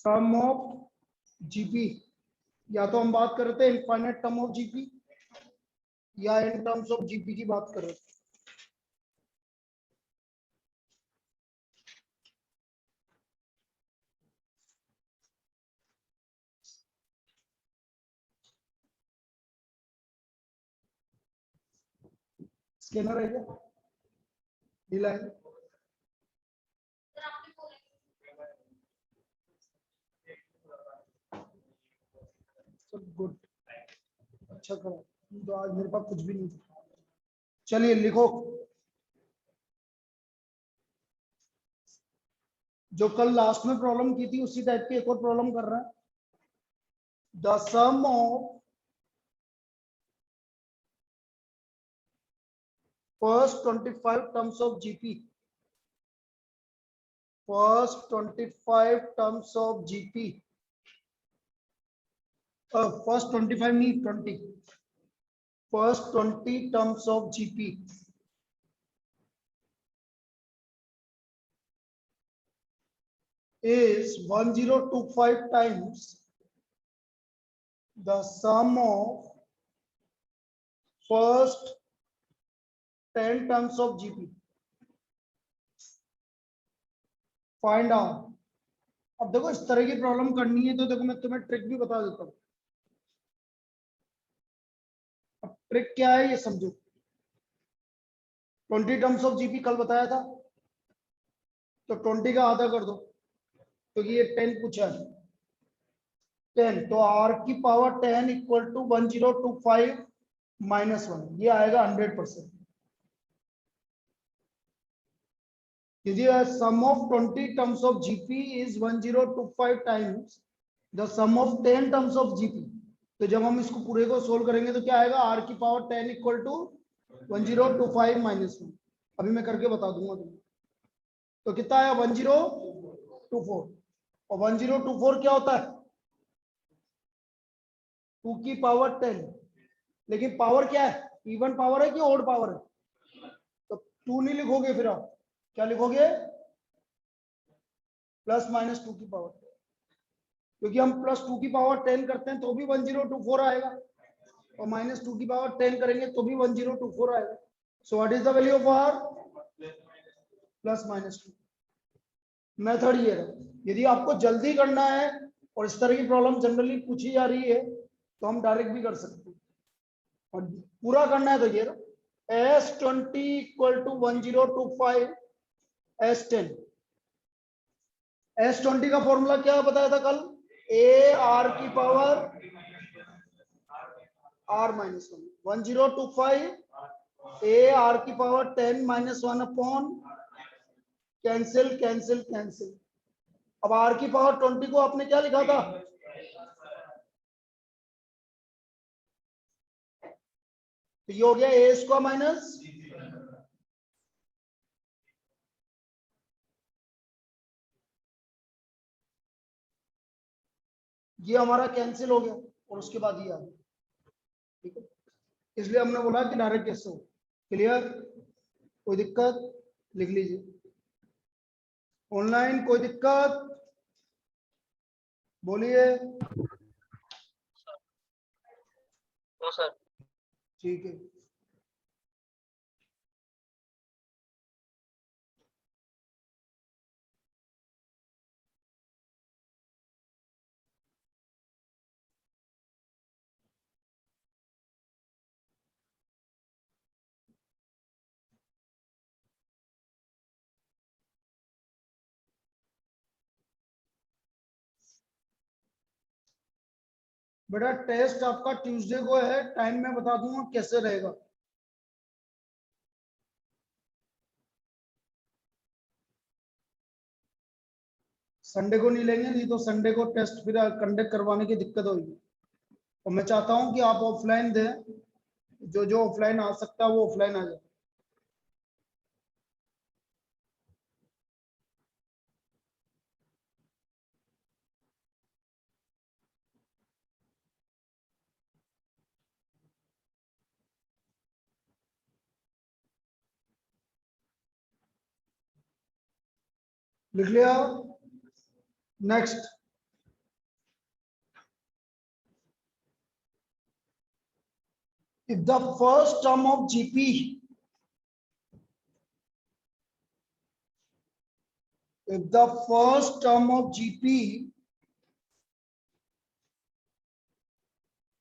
Some of GP, या तो हम बात कर रहे थे इनफाइनाइट टर्म ऑफ जीपी या इन टर्म्स ऑफ जीपी की बात कर रहे थे। स्कैनर है क्या ढीला है? सब गुड, अच्छा करो। तो आज मेरे पास कुछ भी नहीं था। चलिए लिखो, जो कल लास्ट में प्रॉब्लम की थी उसी टाइप की एक और प्रॉब्लम कर रहा है। The sum of first 25 terms of GP, first 25 terms of GP, first 25 नहीं 20, first 20 terms of GP is 1025 times the sum of first 10 terms of GP. Find out. अब देखो इस तरह की प्रॉब्लम करनी है तो देखो मैं तुम्हें ट्रिक भी बता देता हूँ। अब ट्रिक क्या है ये समझो। 20 टर्म्स ऑफ जीपी कल बताया था, तो 20 का आधा कर दो क्योंकि ये 10 पूछा है। 10 तो r की पावर 10 इक्वल टू 1025 माइनस 1, ये आएगा 100%। sum of 20 terms of GP is 1025 times the sum of 10 terms of GP। तो जब हम इसको पूरे को सोल्व करेंगे तो क्या आएगा, r की पावर 10 इक्वल टू 1025 माइनस 1। अभी मैं करके बता दूंगा तुम्हें। तो कितना आया 1024, और 1024 क्या होता है 2 की पावर 10, लेकिन पावर क्या है, इवन पावर है कि ओड पावर है? तो 2 नहीं लिखोगे, फिर आप क्या लिखोगे, प्लस माइनस 2 की पावर, क्योंकि हम प्लस 2 की पावर 10 करते हैं तो भी 1024 आएगा, और माइनस 2 की पावर 10 करेंगे तो भी 1024 आएगा। So what is the value of r, plus minus 2। Method ये है, यदि आपको जल्दी करना है और इस तरह की प्रॉब्लम जनरली पूछी जा रही है तो हम डायरेक्ट भी कर सकते हैं, और पूरा करना है तो ये S20 equal to 1025 S10। S20 का फॉर्मूला क्या बताया था कल, ए आर की power r minus 1, 1025 a r की power 10 minus 1 upon cancel cancel cancel. अब r की पावर 20 को आपने क्या लिखा था, तो ये हो गया ए स्क्वायर माइनस ये हमारा कैंसिल हो गया, और उसके बाद ये आ गया। ठीक है, इसलिए हमने बोला कि डायरेक्ट कैसे हो। क्लियर, कोई दिक्कत, लिख लीजिए। ऑनलाइन कोई दिक्कत बोलिए। तो सर ठीक है, बेटा टेस्ट आपका ट्यूसडे को है, टाइम मैं बता दूंगा कैसे रहेगा। संडे को नहीं लेंगे, नहीं तो संडे को टेस्ट फिर कंडक्ट करवाने की दिक्कत होगी, और मैं चाहता हूं कि आप ऑफलाइन दें, जो जो ऑफलाइन आ सकता है वो ऑफलाइन आ जाए। लिख लिया, next if the first term of GP, if the first term of GP,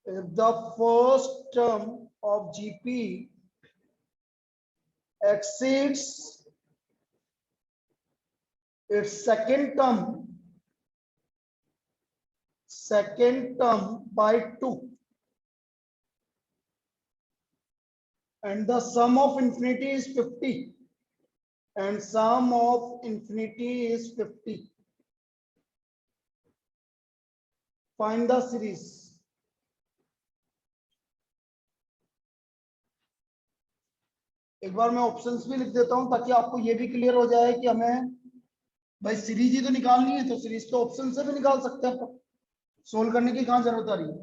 if the first term of GP exceeds its second term by 2, and the sum of infinity is 50, and sum of infinity is 50. Find the series. एक बार मैं options भी लिख देता हूं ताकि आपको ये भी क्लियर हो जाए कि हमें भाई सीरीज ही तो निकालनी है, तो सीरीज तो ऑप्शन से भी निकाल सकते हैं, सोल्व करने की कहां जरूरत आ रही है।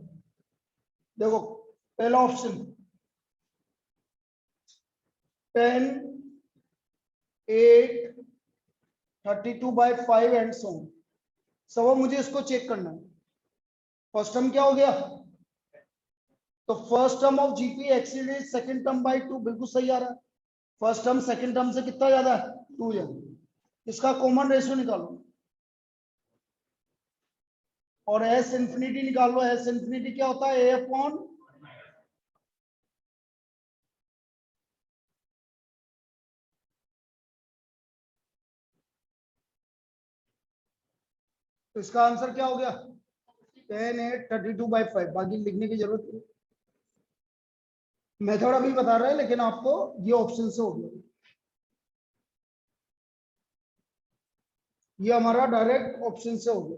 देखो पहला ऑप्शन 10, 8, 32/5 एंड सो ऑन। सब मुझे इसको चेक करना है। फर्स्ट टर्म क्या हो गया, तो first term of GP exceed second term by 2, बिल्कुल सही आ रहा है। फर्स्ट टर्म सेकंड टर्म से कितना ज्यादा है, 2 ज्यादा। इसका कॉमन रेशियो निकालो और एस इंफिनिटी निकाल लो। एस इंफिनिटी क्या होता है, ए अपॉन तो इसका आंसर क्या हो गया 10, 8, 32/5। बाकी लिखने की जरूरत नहीं, मेथड अभी बता रहे हैं, लेकिन आपको ये ऑप्शन से हो गया। ये हमारा डायरेक्ट ऑप्शन से हो गया।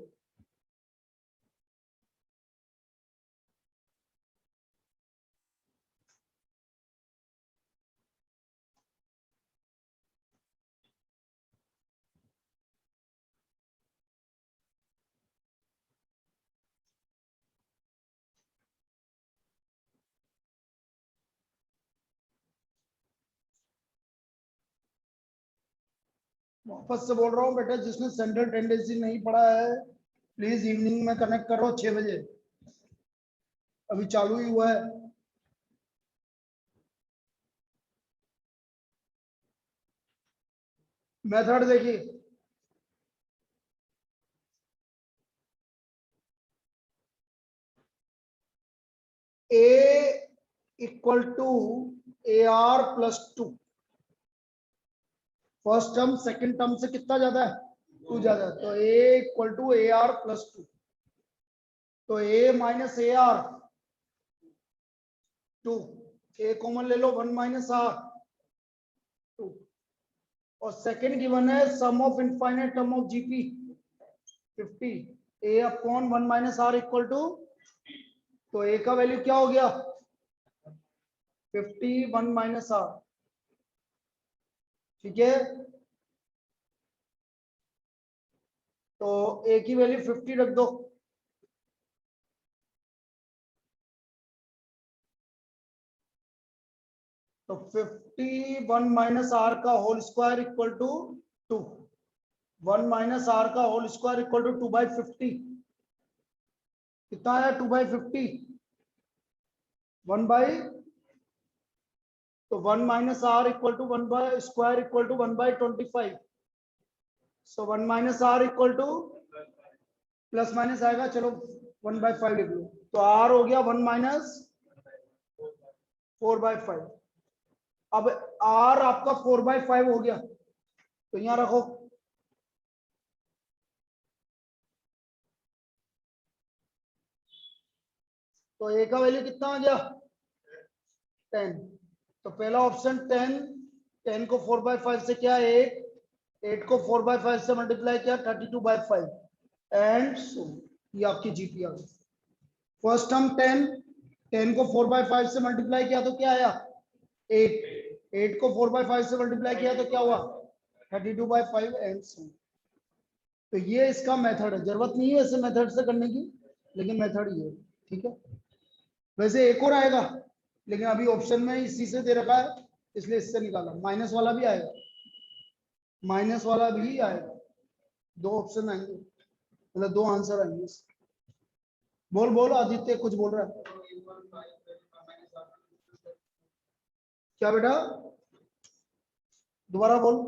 वापस से बोल रहा हूँ बेटा, जिसने सेंट्रल टेंडेंसी नहीं पढ़ा है प्लीज इवनिंग में कनेक्ट करो 6 बजे, अभी चालू ही हुआ है। मेथड देखिए, a equal to AR+2। First term second term से कितना ज्यादा है, 2 ज्यादा है, तो ए इक्वल टू AR+2। तो a minus AR 2, a common ले लो, 1 - R 2। और सेकंड गिवन है sum of infinite term of GP 50, a upon 1 - R equal to, तो ए का वैल्यू क्या हो गया 50, 1 - R। ठीक है, तो ए की वैल्यू 50 रख दो, तो 50 1 - R का whole square equal to 2, 1 - R का होल स्क्वायर इक्वल टू 2/50। कितना आया 2/50, 1 बाई, तो 1 - R equal to 1 by square equal to 1/25। So 1 - R equal to plus minus आएगा, चलो 1/5 लिख लो, तो R हो गया 1 - 4/5। अब R आपका 4/5 हो गया, तो यहां रखो, तो ए का वैल्यू कितना आ गया 10। तो पहला ऑप्शन 10, 10 को 4/5 से क्या 8, 8 को 4/5 से मल्टीप्लाई किया 32/5 एंड सो ये आपकी जीपी आ गई। फर्स्ट टर्म 10, 10 को 4/5 से मल्टीप्लाई किया तो क्या आया 8, 8 को 4/5 से मल्टीप्लाई किया तो क्या हुआ 32/5 एंड सो। तो ये इसका मेथड है, जरूरत नहीं है वैसे मेथड से करने की, लेकिन मेथड ये है। ठीक है, वैसे एक और आएगा, लेकिन अभी ऑप्शन में इसी से दे रखा है इसलिए इससे निकाला। माइनस वाला भी आएगा, माइनस वाला भी आएगा, 2 ऑप्शन आएंगे, मतलब 2 आंसर आएंगे। बोल बोल आदित्य कुछ बोल रहा है। क्या बेटा, दोबारा बोल।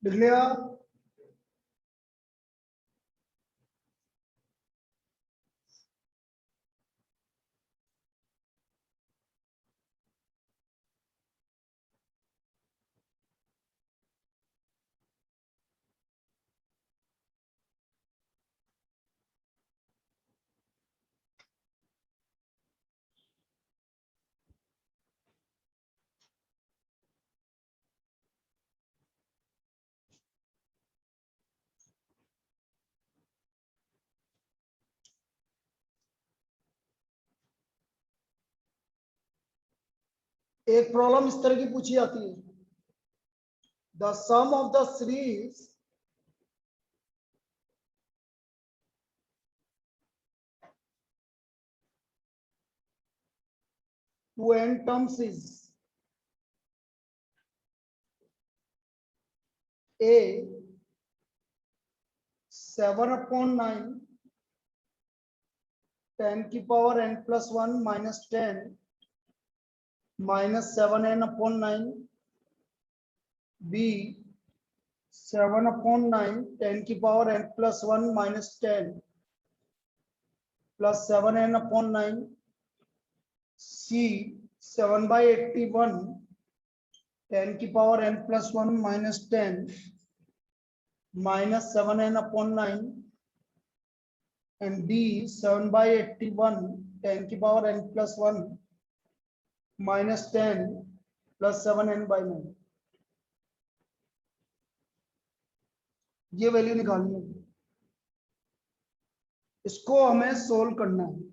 लिख लिया। एक प्रॉब्लम इस तरह की पूछी जाती है, the sum of the series to n terms is a 7/9 10 की power n plus 1 minus 10 minus 7n/9 b 7/9 10 की power n plus 1 minus 10 plus 7n/9 c 7/81 10 की power n plus 1 minus 10 minus 7n/9 and d 7/81 10 की power n plus 1 minus 10 plus 7n/9। ये value निकालनी है, इसको हमें solve करना है।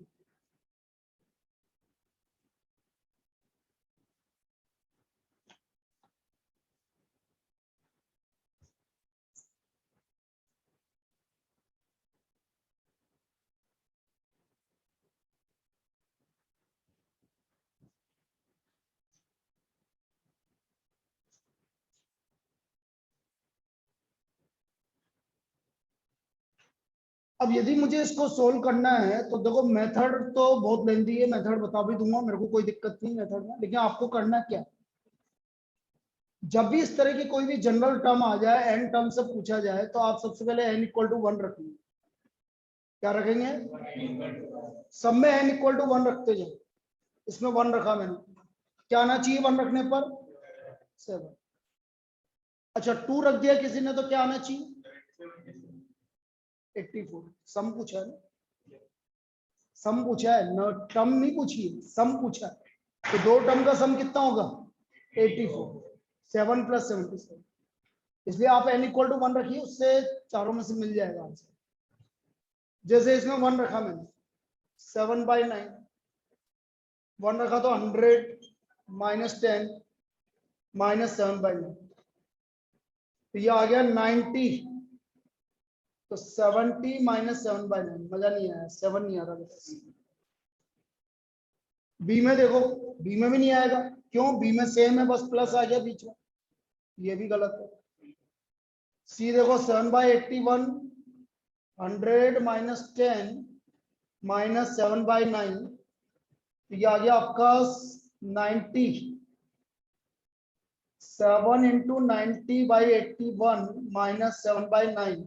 अब यदि मुझे इसको सोल्व करना है तो देखो, मेथड तो बहुत लेंदी है, मेथड बता भी दूंगा, मेरे को कोई दिक्कत नहीं मेथड में, लेकिन आपको करना क्या, जब भी इस तरह की कोई भी जनरल टर्म आ जाए, एन टर्म से पूछा जाए, तो आप सबसे पहले n इक्वल टू 1 रखेंगे। क्या रखेंगे? सब में n इक्वल टू 1 रखते जाए। इसमें 1 रखा मैंने, क्या आना चाहिए 1 रखने पर? 7। अच्छा 2 रख दिया किसी ने तो क्या आना चाहिए? 84। सम पूछा है ना, सम पूछा है ना, टर्म नहीं पूछी है, सम पूछा है। तो दो टर्म का सम कितना होगा? 84। 7 + 77। इसलिए आप n इक्वल टू 1 रखिए, उससे चारों में से मिल जाएगा आंसर। जैसे इसमें 1 रखा मैंने, 7/9 1 रखा तो 100 minus 10 minus 7/9, तो ये आ गया 90। तो 70 minus 7/9, मजा नहीं आया, 7 नहीं आ रहा। बी में देखो, बी में भी नहीं आएगा, क्यों? बी में सेम है, बस प्लस आ गया बीच में, ये भी गलत है। सी देखो 7/81 100 minus 10 minus 7/9, ये आ गया आपका 90। 7 into 90/81 minus 7/9,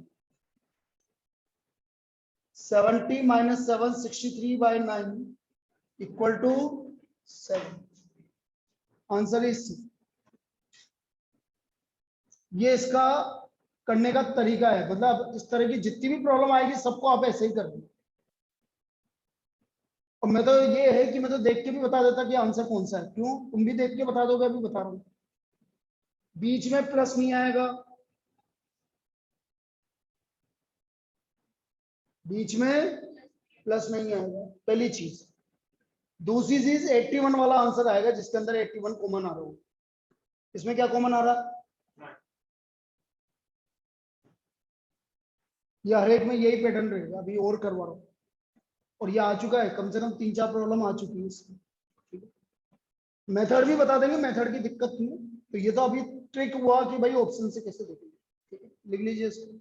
70 minus 7 63/9 equal to 7। Answer is C. ये इसका करने का तरीका है, मतलब इस तरह की जितनी भी प्रॉब्लम आएगी सबको आप ऐसे ही कर दें। और मैं तो ये है कि मैं तो देख के भी बता देता कि आंसर कौन सा है। क्यों, तुम भी देख के बता दोगे, अभी बता रहा हूँ। बीच में प्लस नहीं आएगा, बीच में प्लस नहीं आएगा, पहली चीज। दूसरी चीज 81 वाला आंसर आएगा जिसके अंदर 81 कॉमन आ रहा हो। इसमें क्या कॉमन आ रहा? ये हर एक में यही पैटर्न रहेगा, अभी और करवा रहा हूँ। और ये आ चुका है, कम से कम 3-4 प्रॉब्लम आ चुकी है इसमें। ठीक है, मेथड भी बता देंगे, मेथड की दिक्कत नहीं है। तो ये तो अभी ट्रिक हुआ कि भाई ऑप्शन से कैसे देखेंगे। ठीक है, लिख लीजिए इसको।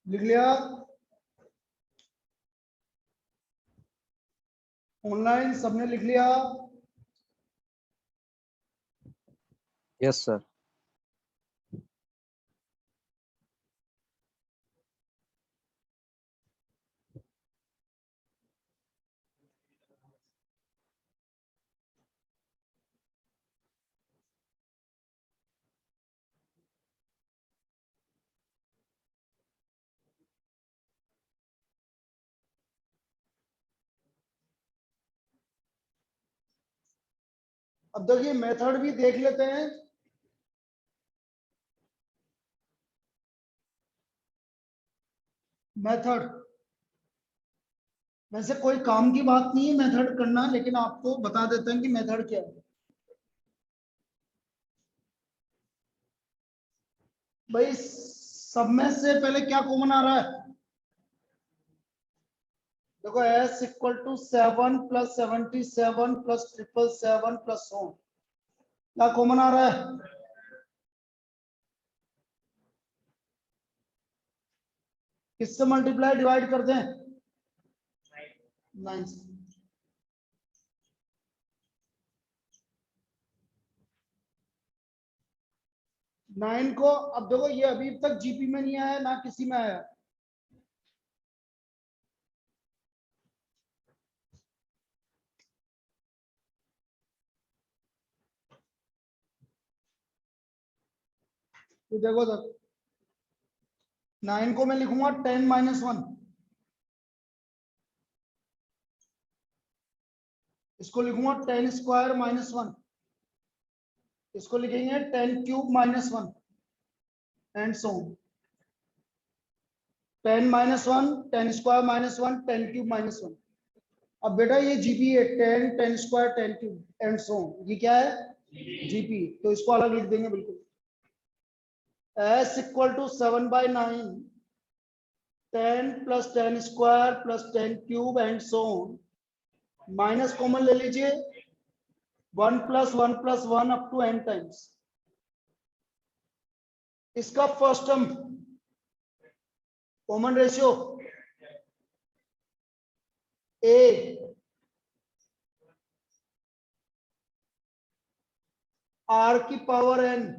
लिख लिया? ऑनलाइन सबने लिख लिया? Yes sir. अब देखिए मेथड भी देख लेते हैं। मेथड वैसे कोई काम की बात नहीं है मेथड करना, लेकिन आपको बता देते हैं कि मेथड क्या है। भाई सब में से पहले क्या कॉमन आ रहा है? देखो s equal to 7 plus 77 plus 777 plus 100, क्या कॉमन आ रहा है? किससे मल्टीप्लाई डिवाइड कर दें? 9 से। नाइन को अब देखो, ये अभी तक जीपी में नहीं आया ना किसी में आया। तो देखो 9 को मैं लिखूंगा 10 माइनस 1, इसको लिखूंगा 10 स्क्वायर माइनस 1, इसको लिखेंगे 10 cube minus 1 and so 10 minus 1, 10 square minus 1, 10 cube minus 1। अब बेटा ये जीपी है, 10 10 स्क्वायर 10 क्यूब एंड सो, ये क्या है? जीपी। तो इसको अलग लिख देंगे बिल्कुल। s equal to 7/9, 10 plus 10 square plus 10 cube and so, minus common ले लीजिए, 1 plus 1 plus 1 up to n times. इसका first term common ratio a r की पावर n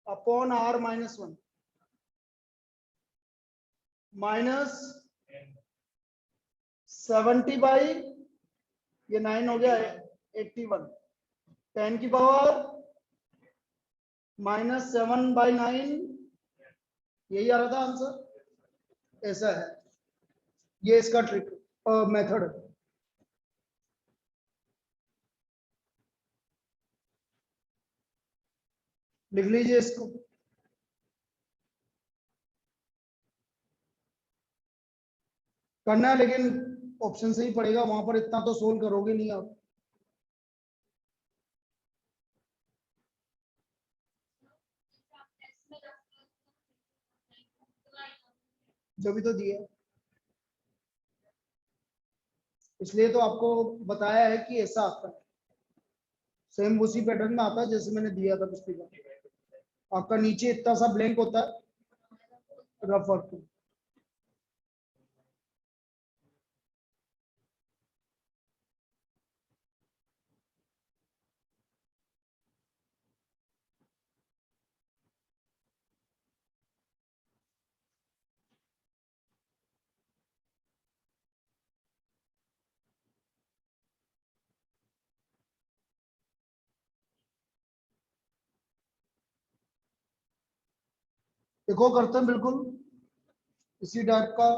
अपॉन r माइनस 1 माइनस 70 बाई, ये 9 हो गया 81, 10 की पावर माइनस 7/9, यही आ रहा था आंसर, ऐसा है। ये इसका ट्रिक मेथड है। लिख लीजिए इसको। करना है लेकिन ऑप्शन से ही पड़ेगा, वहां पर इतना तो सोल्व करोगे नहीं आप। जो भी तो दिया, इसलिए तो आपको बताया है कि ऐसा आता है, सेम उसी पैटर्न में आता है जैसे मैंने दिया था पिछली बार। आपका नीचे इतना सा ब्लैंक होता है रफ वर्क में। देखो करते हैं बिल्कुल इसी टाइप का।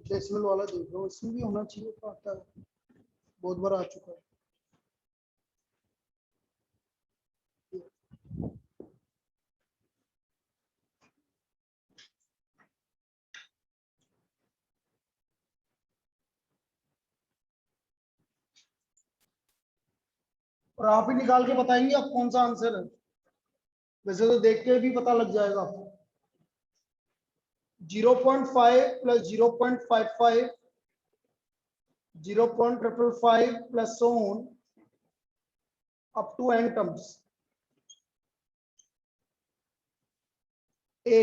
डेसिमल वाला देख रहा हूँ, इसमें भी होना चाहिए तो आता है, बहुत बार आ चुका है। और आप ही निकाल के बताएंगे अब कौन सा आंसर है, वैसे तो देख के भी पता लग जाएगा। 0.5 plus 0.55 0.555 plus so on up to n terms। A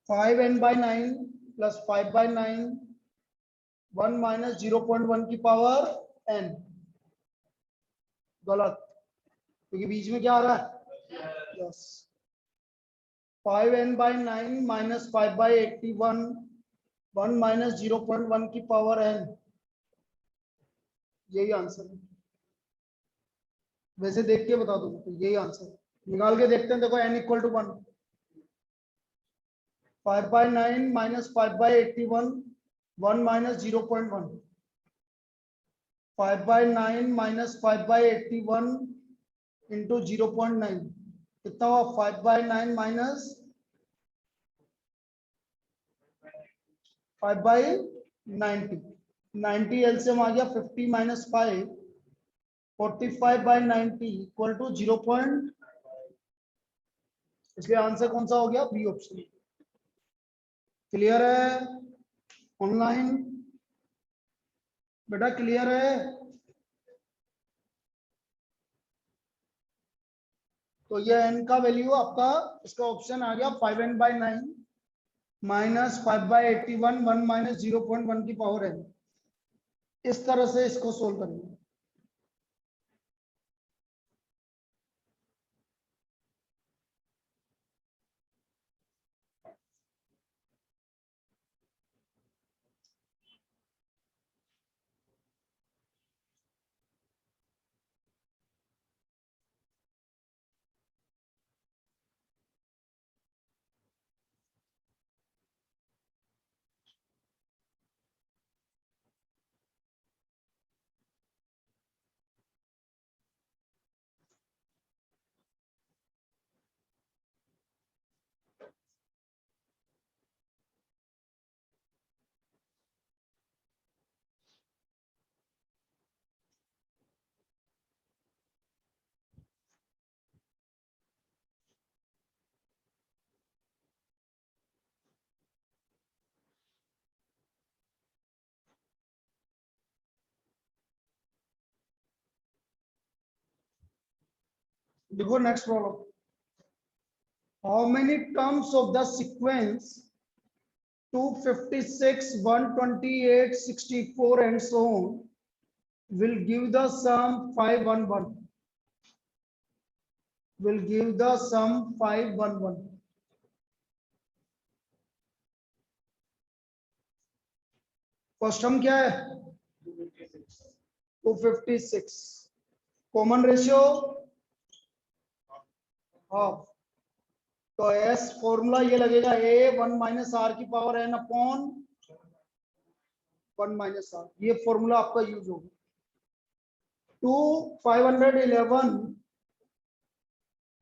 5n by 9 plus 5 by 9 1 minus 0.1 की पावर n। गलत, क्योंकि बीच में क्या आ रहा है yes. 5n by 9 minus 5 by 81 1 minus 0.1 की पावर n, यही आंसर है। वैसे देख के बता दो तो यही आंसर है। निकाल के देखते हैं, देखो n equal to 1, 5 by 9 minus 5 by 81 1 minus 0.1, 5 by 9 minus 5 by 81 into 0.9 कितना हुआ, 5 by 9 minus 5 by 90, 90 एलसीएम आ गया 50 minus 5 45 by 90 इक्वल टू 0. इसलिए आंसर कौन सा हो गया, बी ऑप्शन। क्लियर है ऑनलाइन बेटा, क्लियर है। तो ये n का वैल्यू आपका, इसका ऑप्शन आ गया 5n by 9 minus 5 by 81 1 minus 0.1 की पावर n। इस तरह से इसको सोल्व करेंगे। देखो next problem, how many terms of the sequence 256 128 64 and so on will give the sum 511, will give the sum 511. First term क्या है 256, कॉमन रेशियो हाफ, तो एस फॉर्मूला ये लगेगा ए 1 माइनस आर की power n upon 1 minus r, ये formula आपका use होगा। 511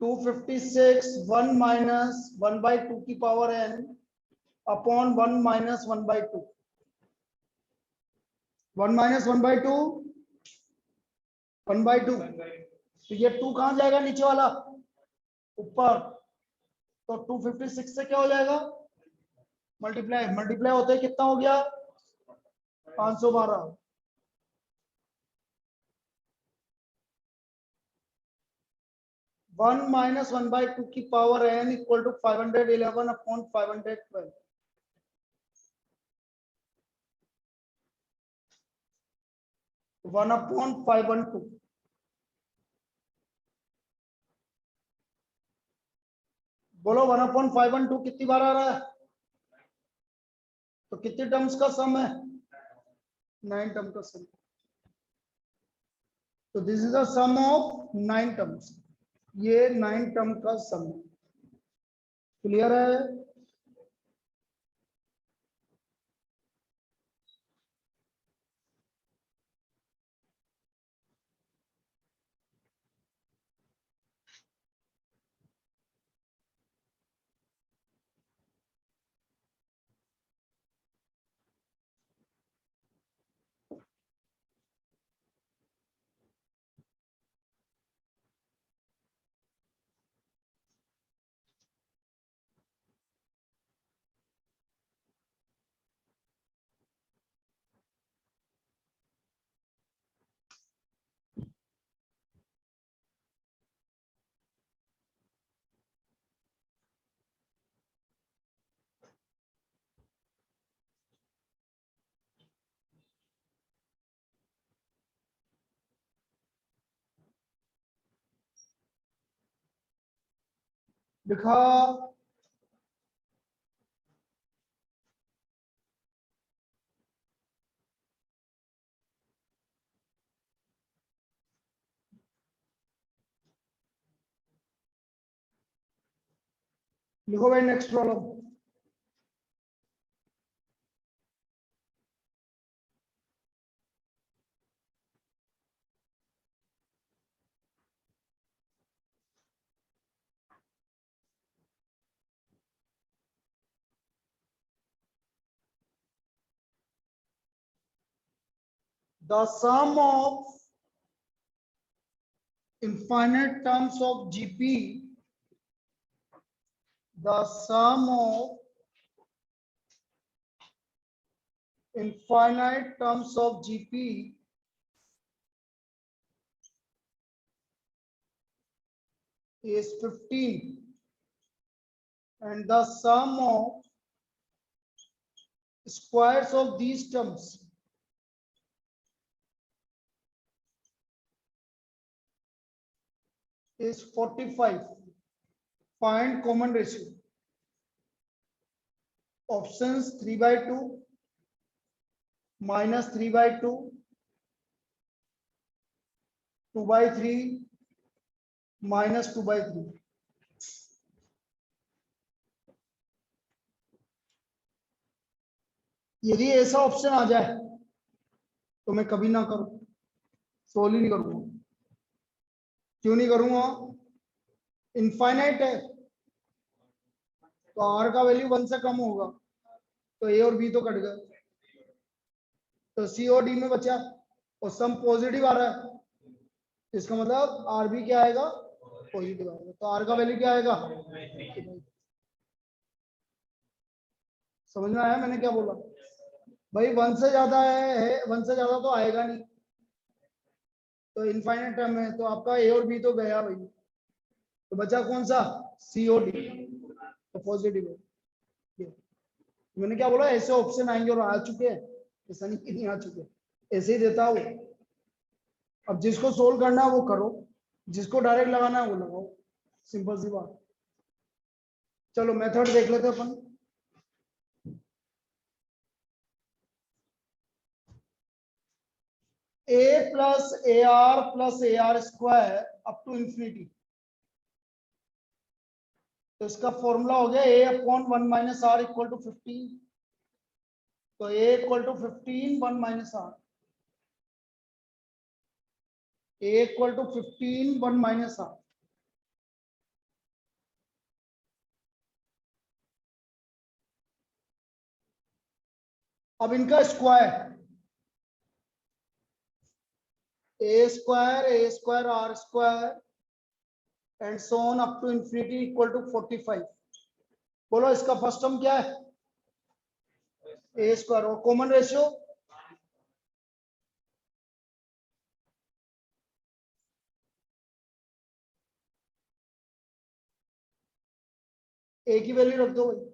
256 1 minus 1 by 2 की power n upon 1 minus 1 by 2, 1 minus 1 by 2 1 by 2, तो ये 2 कहां जाएगा नीचे वाला ऊपर, तो 256 से क्या हो जाएगा मल्टीप्लाई, मल्टीप्लाई होते ही कितना हो गया 512, वन माइनस 1 बाई 2 की power n equal to 511 upon 512, one upon 512, बोलो 1 अपॉन 512 कितनी बार आ रहा है, तो कितने टर्म्स का सम है 9 टर्म का सम, तो this is the sum of 9 terms, ये 9 टर्म का सम है। क्लियर है? लिखा लिखो भाई next problem, the sum of infinite terms of GP, the sum of infinite terms of GP is 15 and the sum of squares of these terms is 45. Find common ratio. Options 3 by 2, minus 3 by 2, 2 by 3, minus 2 by 3. यदि ऐसा option आ जाए तो मैं कभी ना करूं, solve ही नहीं करूंगा। क्यों नहीं करूंगा? इनफाइनाइट है तो आर का वैल्यू 1 से कम होगा, तो ए और बी तो कट गए, तो सी और डी में बचा और सम पॉजिटिव आ रहा है, इसका मतलब आर भी क्या आएगा पॉजिटिव आएगा, तो आर का वैल्यू क्या आएगा। समझ में आया मैंने क्या बोला भाई? 1 से ज्यादा है 1 से ज्यादा तो आएगा नहीं, तो इनफाइनाइट टर्म है तो आपका ए और बी तो गया भाई, तो बचा कौन सा, COD, तो पॉजिटिव है। ये मैंने क्या बोला, ऐसे ऑप्शन आएंगे और आ चुके हैं, ऐसा नहीं कि नहीं आ चुके, ऐसे ही देता हूँ। अब जिसको सोल्व करना है वो करो, जिसको डायरेक्ट लगाना है वो लगाओ, सिंपल सी बात। चलो मेथड देख लेते अपन। A plus AR square up to infinity, तो इसका फॉर्मूला हो गया A/1 - R इक्वल टू 15। तो A equal to 15 1 - R, A equal to 15 1 - R। अब इनका square, A square R square and so on up to infinity equal to 45। बोलो इसका first term क्या है, A स्क्वायर, और कॉमन रेशियो A की वैल्यू रख दो भाई।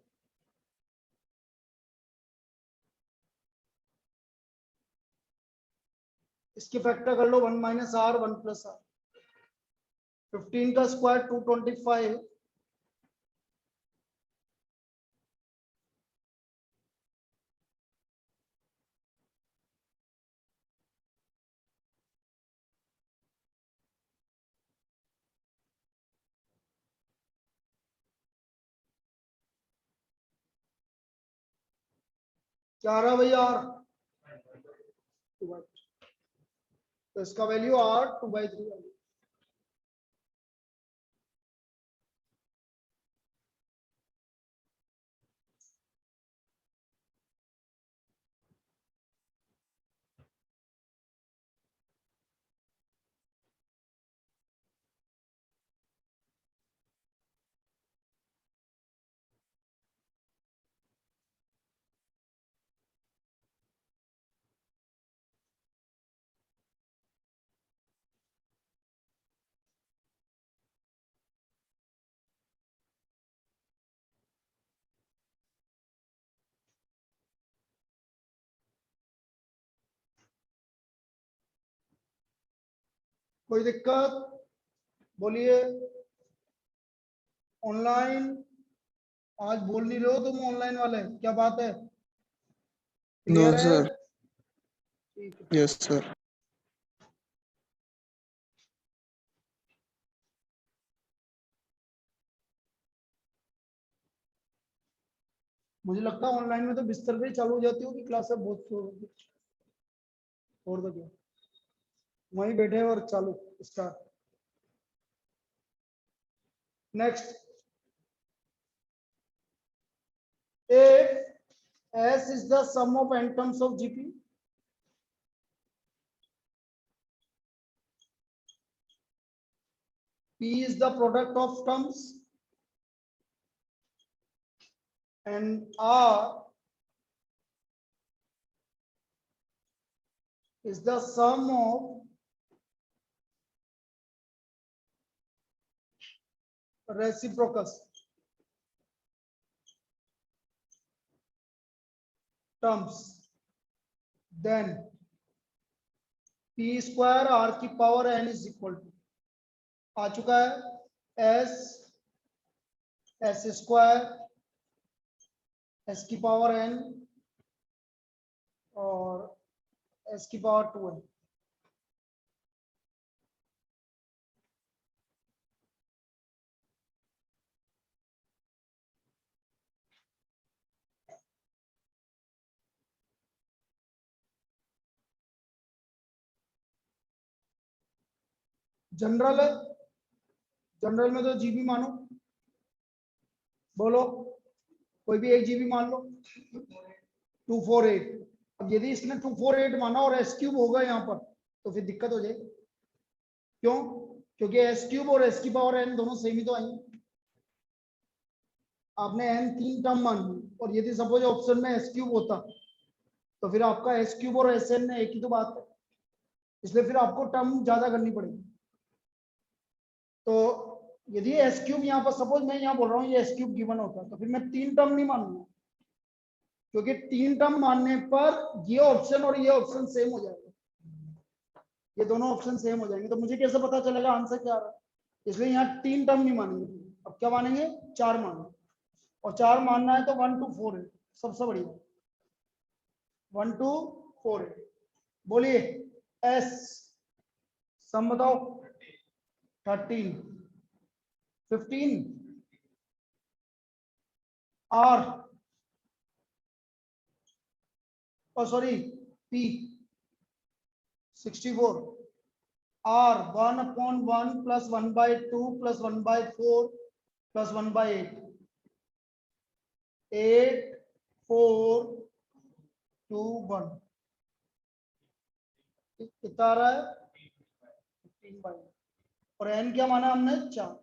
इसकी फैक्टर कर लो, 1 - R 1 + R। 15 का स्क्वायर 225, क्या आ रहा भैया R, तो इसका वैल्यू R 2/3। कोई दिक्कत, बोलिए। ऑनलाइन आज बोल नहीं रहे हो तुम, ऑनलाइन वाले, क्या बात है, No, क्लियर है? sir. ठीक है। Yes, sir. मुझे लगता है ऑनलाइन में तो बिस्तर पे ही चालू हो जाती होगी क्लास, बहुत शोर होती है। और तो क्या, वहीं बैठे और चालू start. Next, if S is the sum of n terms of GP, P is the product of terms, and R is the sum of reciprocals terms, then P square R की power n is equal to, आ चुका है, S square S की power n और S की power 2n। General है, general में तो GB मानो, बोलो कोई भी एक जीबी मान लो, 248। अब यदि इसने 248 माना और एस क्यूब होगा यहाँ पर, तो फिर दिक्कत हो जाएगी। क्यों? क्योंकि एस क्यूब और एस की पावर एन दोनों सेम ही तो आएंगे। आपने एन 3 टर्म मान ली, और यदि सपोज ऑप्शन में एस क्यूब होता, तो फिर आपका एस क्यूब और एस एन एक ही तो बात है, इसलिए फिर आपको टर्म ज्यादा करनी पड़ेगी। तो यदि एस क्यूब यहाँ पर सपोज मैं यहाँ बोल रहा हूँ ये एस क्यूब गिवन होता है तो फिर मैं 3 टर्म नहीं मानूंगा, क्योंकि 3 टर्म मानने पर ये ऑप्शन और ये ऑप्शन सेम हो जाएगा, ये दोनों ऑप्शन सेम हो जाएंगे, तो मुझे कैसे पता चलेगा आंसर क्या आ रहा है? इसलिए यहाँ 3 टर्म नहीं मानेंगे, अब क्या मानेंगे? 4 मानेंगे, और 4 मानना है तो 1 to 4 है सबसे बढ़िया, 1 to 4 है। बोलिए एस सम बताओ, 13, 15, r sorry p 64, r 1/1 plus 1/2 plus 1/4 plus 1/8, 8, 4, 2, 1 कितना आ रहा है? 15/8, और एन क्या माना हमने? 4।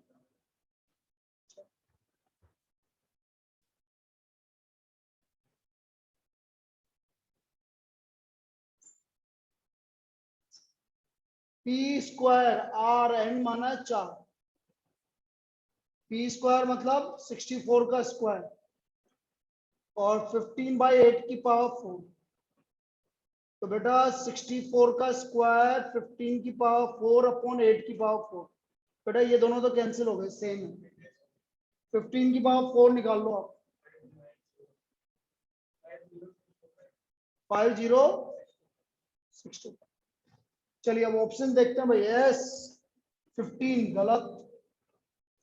पी स्क्वायर आर एन माना है 4, पी स्क्वायर मतलब 64 का स्क्वायर और 15/8 की पावर 4, तो बेटा 64 का स्क्वायर 15 की पावर 4 अपॉन 8 की पावर 4, बेटा ये दोनों तो कैंसिल हो गए, सेम है, 15 की पावर 4 निकाल लो आप, 5062। चलिए अब ऑप्शन देखते हैं भाई, एस 15 गलत,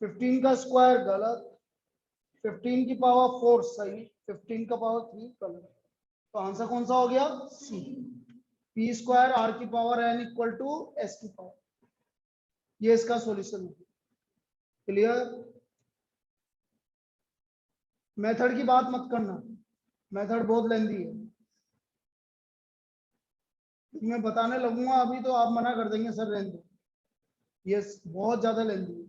15 का स्क्वायर गलत, 15 की पावर 4 सही, 15 का पावर 3 गलत, तो आंसर कौन सा हो गया? सी, पी स्क्वायर आर की power n equal to s की पावर, ये इसका सॉल्यूशन है। क्लियर? मेथड की बात मत करना, मेथड बहुत लेंदी है, मैं बताने लगूंगा अभी तो आप मना कर देंगे सर रहने दो, ये बहुत ज्यादा लेंदी है,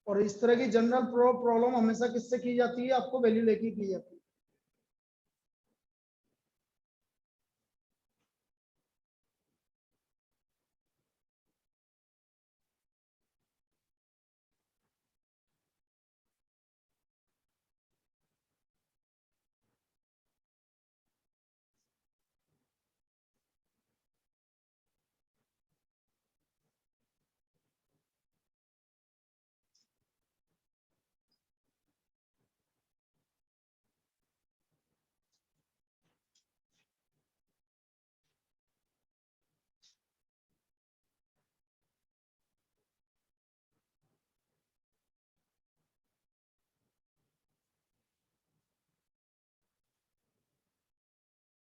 और इस तरह की जनरल प्रॉब्लम हमेशा किससे की जाती है? आपको वैल्यू लेके की जाती है।